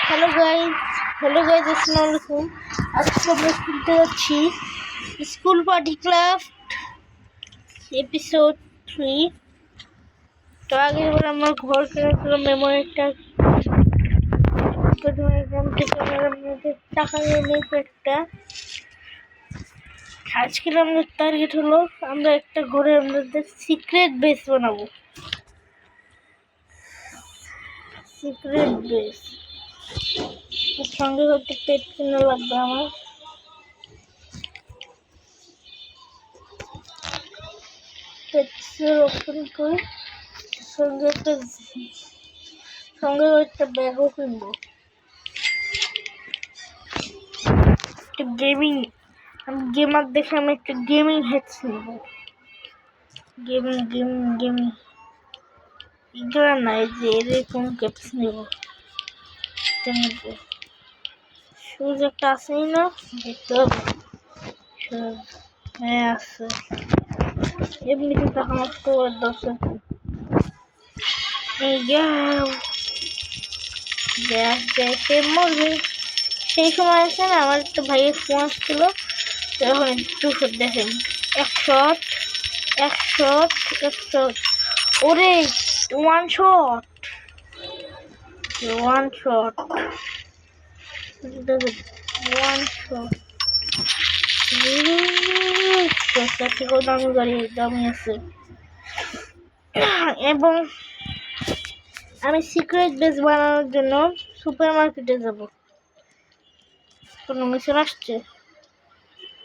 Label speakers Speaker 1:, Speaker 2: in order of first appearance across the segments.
Speaker 1: Hello guys, আসসালামু আলাইকুম। আজকে আমরা শুনতে যাচ্ছি স্কুল পার্টি ক্লাব এপিসোড 3। তো আগে এবার আমার ঘর কেনার মেমোরিটা প্রথমে এখান থেকে আমাদের টাকা নিয়ে নিয়েছি একটা। আজকে আমাদের টার্গেট হলো আমরা একটা ঘরে আমাদের সিক্রেট বেস বানাবো। সিক্রেট বেস সঙ্গে হচ্ছে পেট কিনে লাগবে আমার। পেটসের ওপেন করে সঙ্গে একটা ব্যাগও কিনবো। একটা গেমিং, আমি গেমার দেখে আমি একটা গেমিং হেডস নেবো। গেমিং এগুলো না, এই যে এরকম ক্যাপস নেবো। শুজ একটা আসেই না, দেখতে হবে। হ্যাঁ আছে, এমনিতে তো আমার তো দরকার। মরবে সেই সময় আছে না, আমার একটা ভাইয়ের ফোন আসছিল, তখন একটু দেখেন 100 ওরে ওয়ান শট দামি আছে। এবং আমি সিক্রেট বেস বানানোর জন্য সুপার মার্কেটে যাব। কোনো মিশন আসছে,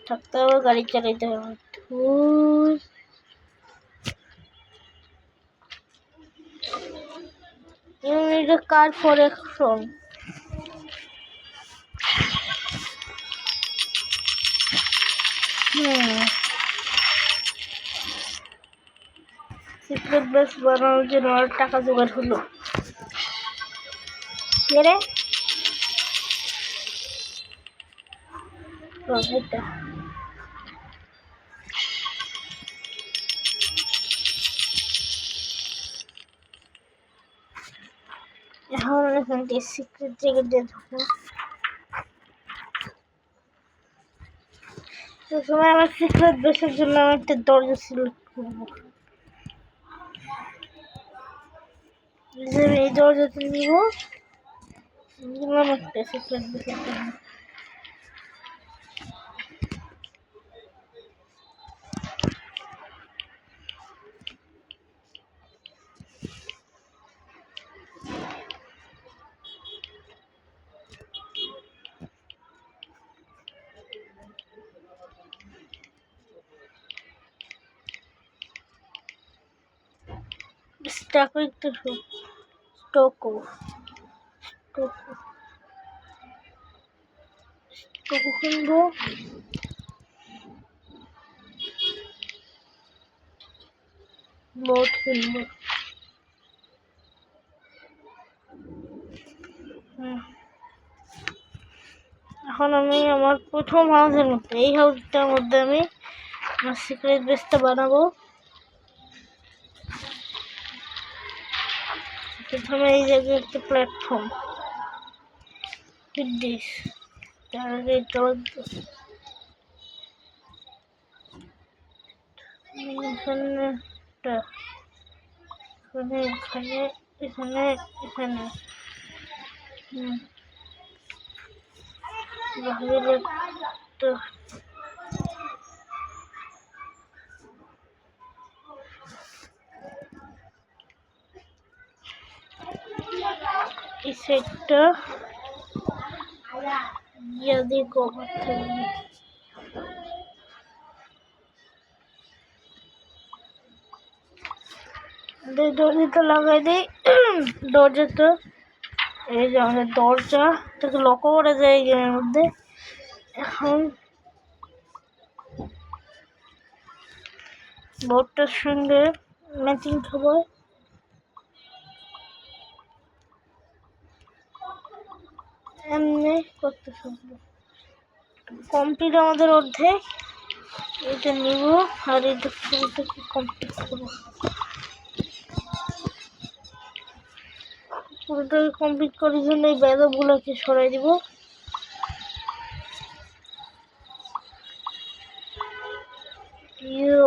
Speaker 1: থাকতে হবে, গাড়ি চালাইতে হবে। কার ফর অ্যাকশন, সিক্রেট বেস বানানোর জন্য আর টাকা জোগাড় হলো। এটা এখন এখান থেকে সিক্রেট জায়গা দিয়ে ঢুকবো। সময় আমার সিক্রেট বেসের জন্য আমি একটা দরজা সিলেক্ট করবো। এই দরজাটা নিব, একটা সিক্রেট বেসের জন্য। স্টক কিনবো। বোট কিনবো। এখন আমি আমার প্রথম হাউসের মধ্যে, এই হাউসটার মধ্যে আমি আমার সিক্রেট বেসটা বানাবো। প্রথমে এই জায়গায় একটা প্ল্যাটফর্ম, তার আগে এখানে এই সেটটা দিয়ে কভার থাকবে। দরজাটা লাগাই দিই। দরজাটা, এই যে আমাদের দরজাটাকে লক করা যায় এই গেমের মধ্যে। এখন বোর্ডটার সঙ্গে ম্যাচিং খাবার এমনি করতে থাকবো। কমপ্লিট আমাদের অর্ধেক, এটা নিব আর এটা কমপ্লিট করবো। পুরোটাকে কমপ্লিট করার জন্য এই ব্যালগুলোকে সরাই দিব। Yo,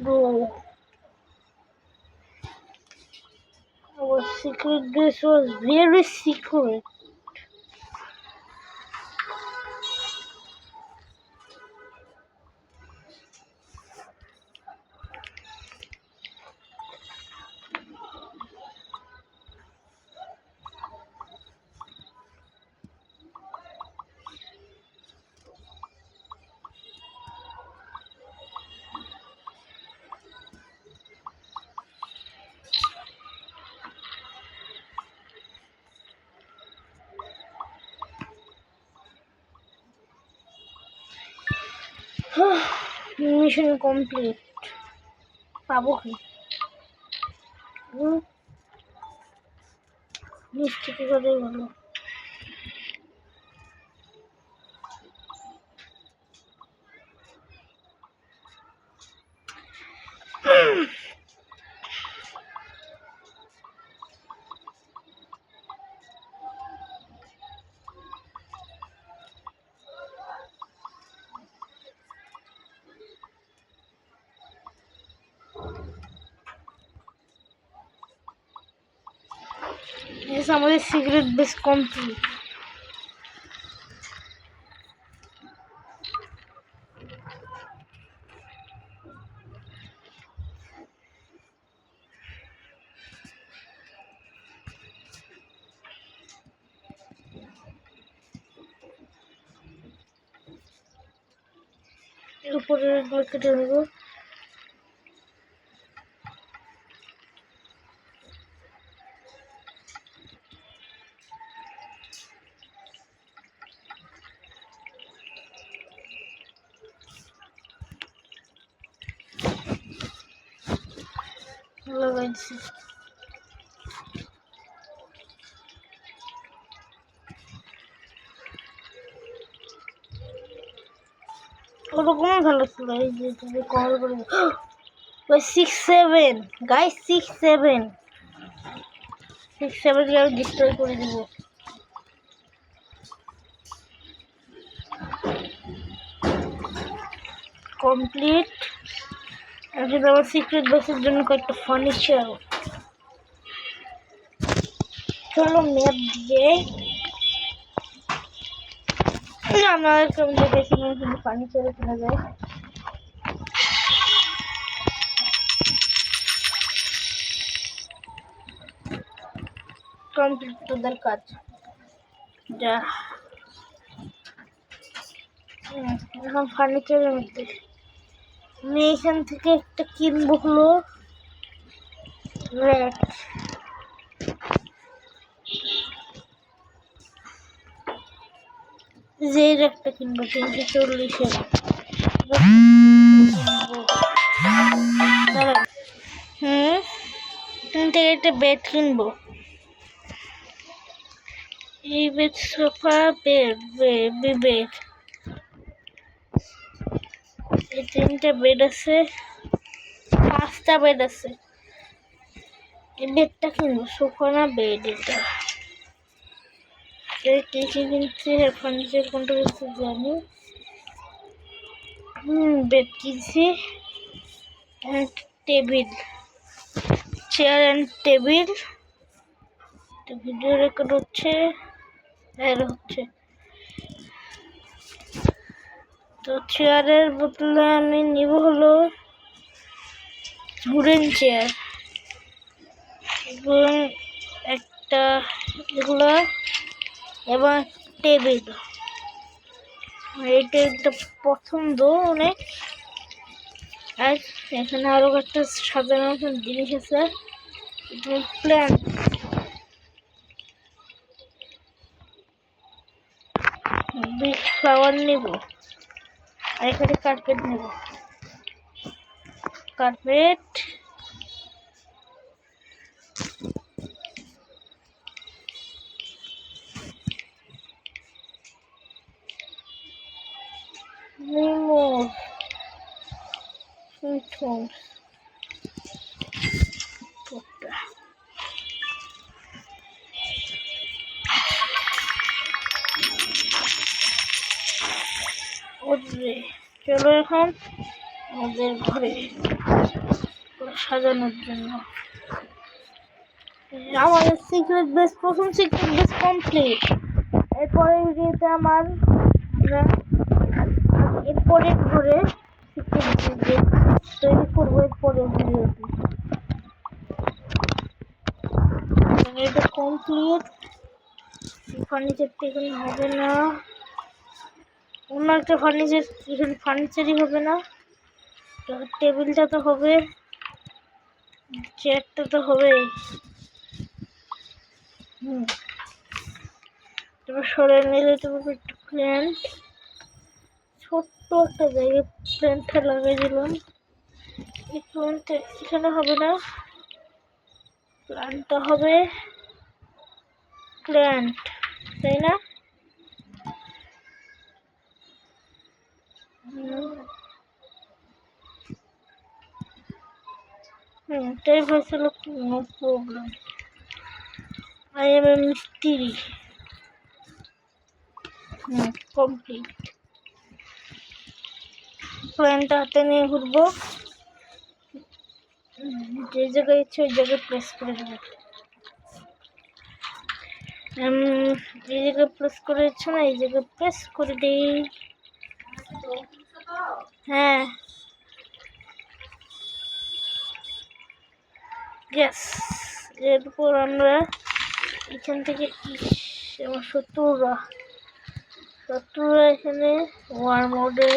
Speaker 1: bro. Our secret base was very secret. Mission complete. পাবো কি? মিষ্টি কি করে বলো? Yes, আমাদের সিক্রেট বেস কমপ্লিট। এর উপরে কেটে নেব। লাগাইছি। ওরকমই ভালো ছিল। এই যে তুমি কল করে 6-7 গাইস, 6-7 কে আমি ডিস্ট্রয় করে দিব। কমপ্লিট। এখন আমার সিক্রেট বেসের জন্য কয়েকটা ফার্নিচার। চলো ম্যাপ দিয়ে আমার কেমন দেখেছিলাম কিন্তু ফার্নিচারে কেনা যায়। কমপ্লিট তোদের কাজ যা। এখন ফার্নিচারের মধ্যে আমি এখান থেকে একটা কিনবো হলো রেড। যে একটা কিনবো 340-এর। এখান থেকে একটা বেড কিনবো। এই বেড, সোফা, বেড, এই 3টা বেড আছে, 5টা বেড আছে। এই বেডটা কিনবো, সোফা না বেড। এটা কে কিনছে ফার্নিচার কোনটা কিনছে জানি। বেড কিনছি, table, chair and table. Video record হচ্ছে, তো চেয়ারের বদলে আমি নিব হলো উডেন চেয়ার এবং একটা এগুলো এবং টেবিল। এই টেবিলটা পছন্দ অনেক। আর এখানে আরো একটা সাজানোর মতন জিনিস আছে, প্ল্যান্ট। বিগ ফ্লাওয়ার নেব আর এখানে কার্পেট নেব। কার্পেট রিমোট সুইচ চলো এখন আমাদের ঘরে সাজানোর জন্য আমাদের সিক্রেট বেস, প্রথম সিক্রেট বেস কমপ্লিট। এরপরে ভিডিওতে এরপরের ঘরে সিক্রেট বেস তৈরি করবো। এরপরের ভিডিওতে এটা কমপ্লিট। ফার্নিচারটা এখানে হবে না, অন্য একটা ফার্নিচার, এখানে ফার্নিচারই হবে না। টেবিলটা তো হবে, চেয়ারটা তো হবে। তারপর সরে নিলে তোমাকে একটু প্ল্যান্ট, ছোট্ট একটা জায়গায় প্ল্যান্টটা লাগিয়ে দিলাম। এই প্ল্যান্টটা এখানে হবে না, প্ল্যান্টটা হবে প্ল্যান্ট, তাই না? তাই হয়েছিল, no problem. I M A মিস্ত্রি। কমপ্লিট। প্ল্যানটা হাতে নিয়ে ঘুরবো, যে জায়গায় ইচ্ছে ওই জায়গায় প্রেস করে দেবো। এই জায়গায় প্রেস করে দিচ্ছ না, এই জায়গায় প্রেস করে দিই। হ্যাঁ, গ্যাস। এরপর আমরা এখান থেকে আমার শত্রুরা এখানে ওয়ার মোডে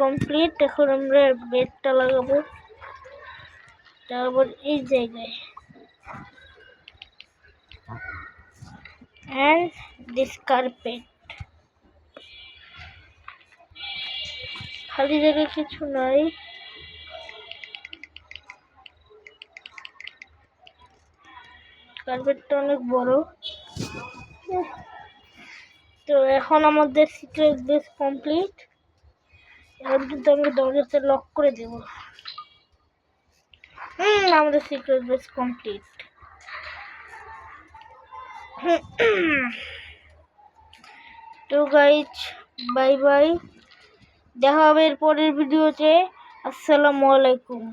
Speaker 1: কমপ্লিট। এখন আমরা বেডটা লাগাবো, তারপর এই জায়গায় and this carpet। খালি জায়গায় কিছু নাই, কার্পেটটা অনেক বড়। তো এখন আমাদের সিক্রেট বেস কমপ্লিট। এখন কিন্তু আমরা দরজাতে লক করে দেব। আমাদের সিক্রেট বেস কমপ্লিট। তো গাইজ, বাই বাই, দেখা হবে এর পরের ভিডিওতে। আসসালামু আলাইকুম।